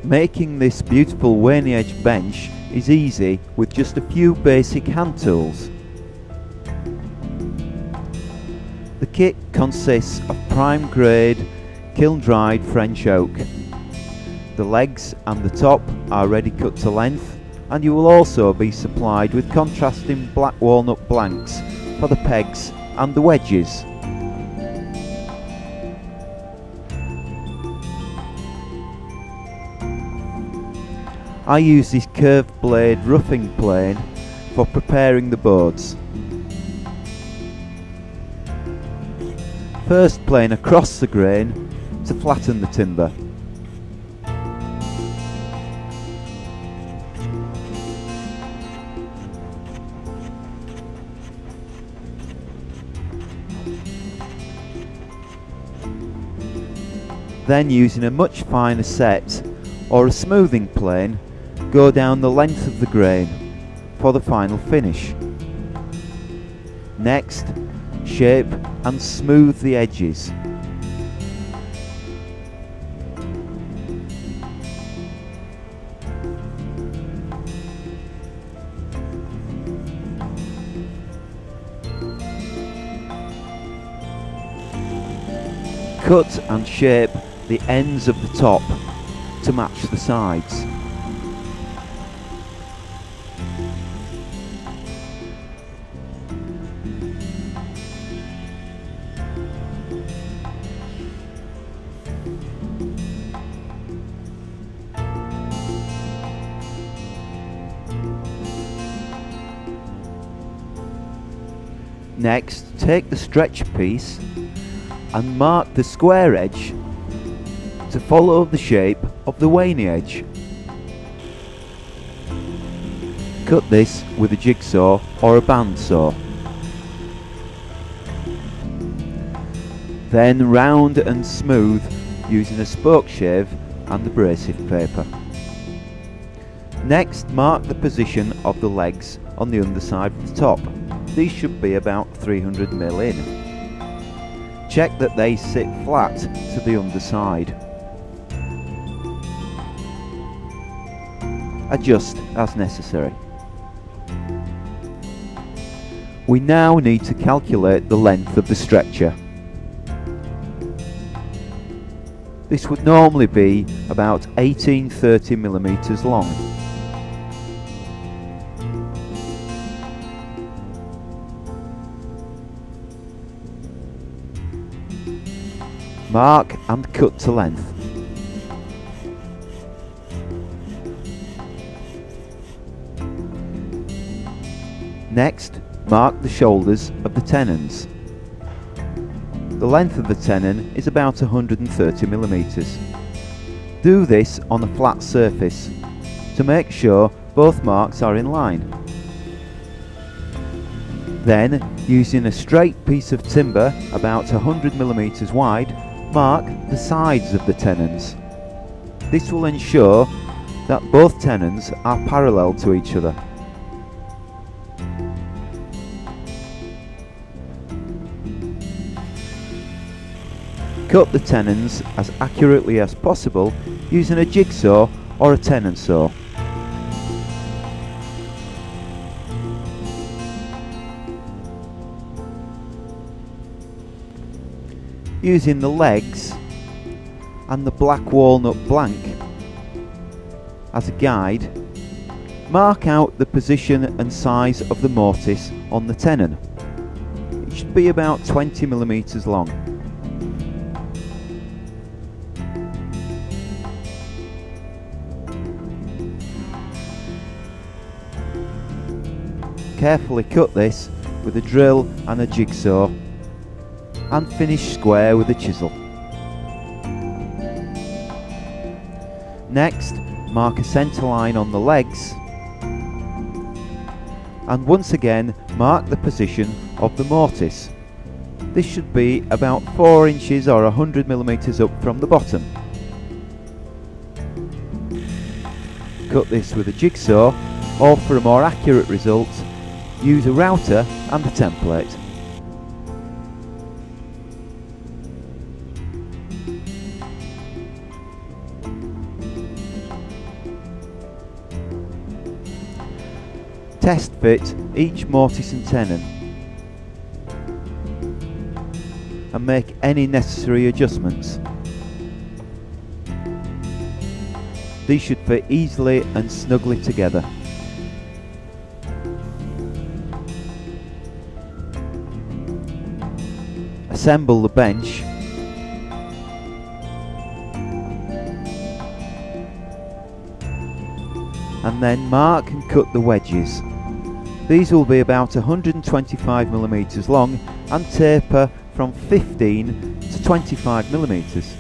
Making this beautiful waney edge bench is easy with just a few basic hand tools. The kit consists of prime grade kiln dried French oak. The legs and the top are ready cut to length, and you will also be supplied with contrasting black walnut blanks for the pegs and the wedges. I use this curved blade roughing plane for preparing the boards. First plane across the grain to flatten the timber. Then, using a much finer set or a smoothing plane, go down the length of the grain for the final finish. Next, shape and smooth the edges. Cut and shape the ends of the top to match the sides. Next, take the stretch piece and mark the square edge to follow the shape of the waney edge. Cut this with a jigsaw or a bandsaw. Then round and smooth using a spoke shave and abrasive paper. Next, mark the position of the legs on the underside of the top. These should be about 300 mm in. Check that they sit flat to the underside. Adjust as necessary. We now need to calculate the length of the stretcher. This would normally be about 18–30 mm long. Mark and cut to length. Next, mark the shoulders of the tenons. The length of the tenon is about 130 mm. Do this on a flat surface to make sure both marks are in line. Then, using a straight piece of timber about 100 mm wide, mark the sides of the tenons. This will ensure that both tenons are parallel to each other. Cut the tenons as accurately as possible using a jigsaw or a tenon saw. Using the legs and the black walnut blank as a guide, mark out the position and size of the mortise on the tenon. It should be about 20 mm long. Carefully cut this with a drill and a jigsaw and finish square with a chisel. Next, mark a centre line on the legs and once again mark the position of the mortise. This should be about 4 inches or 100 mm up from the bottom. Cut this with a jigsaw, or for a more accurate result, use a router and a template. test fit each mortise and tenon and make any necessary adjustments. These should fit easily and snugly together. Assemble the bench and then mark and cut the wedges. These will be about 125mm long and taper from 15 to 25mm.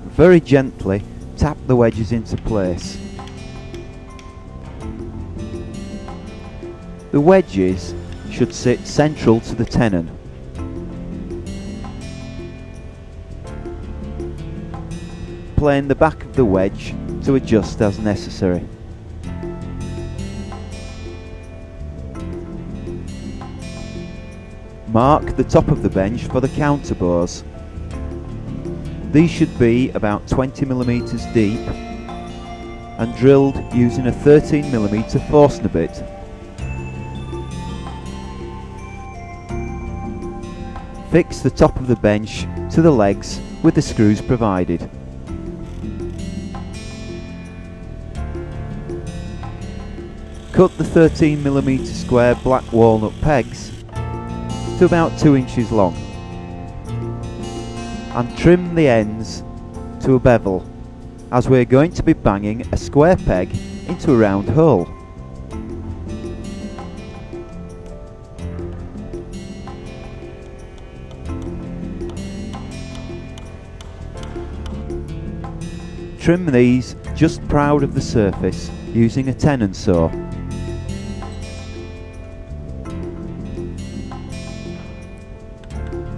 Very gently tap the wedges into place. The wedges should sit central to the tenon. Plane the back of the wedge to adjust as necessary. Mark the top of the bench for the counterbores. These should be about 20mm deep and drilled using a 13mm Forstner bit. Fix the top of the bench to the legs with the screws provided. Cut the 13mm square black walnut pegs to about 2 inches long and trim the ends to a bevel, as we're going to be banging a square peg into a round hole. Trim these just proud of the surface using a tenon saw.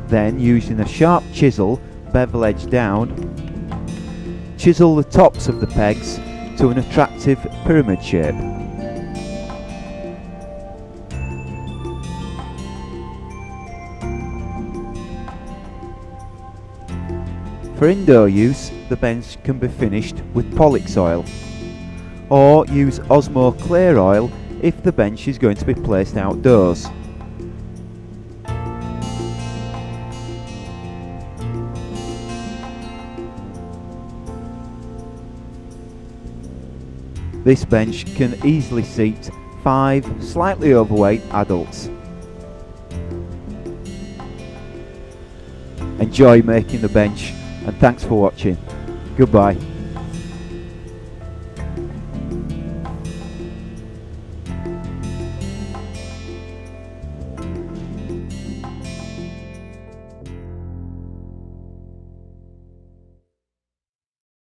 Then, using a sharp chisel, bevel edge down, chisel the tops of the pegs to an attractive pyramid shape. For indoor use, the bench can be finished with Pollock's oil, or use Osmo clear oil if the bench is going to be placed outdoors. This bench can easily seat 5 slightly overweight adults. Enjoy making the bench, and thanks for watching. Goodbye.